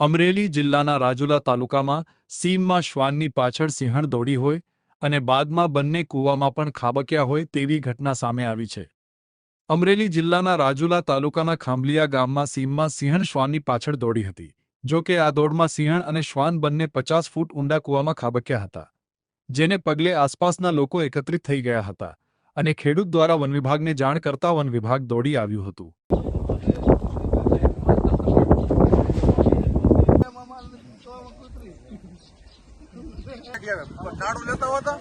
અમરેલી જિલ્લાના રાજુલા તાલુકામાં સીમમાં શ્વાનની પાછળ સિંહણ દોડી હોય અને બાદમાં બંને કૂવામાં પણ ખાબક્યા હોય તેવી ઘટના સામે આવી છે। અમરેલી જિલ્લાના રાજુલા તાલુકાના ખાંભલિયા ગામમાં સીમમાં સિંહણ શ્વાનની પાછળ દોડી હતી। જો કે આ દોડમાં સિંહણ અને શ્વાન બંને 50 ફૂટ ઊંડા કૂવામાં ખાબક્યા હતા, જેને પગલે આસપાસના લોકો એકત્રિત થઈ ગયા હતા અને ખેડૂત દ્વારા વન વિભાગને જાણ કરતા વન વિભાગ દોડી આવ્યું હતું। નાડું લેતા હતા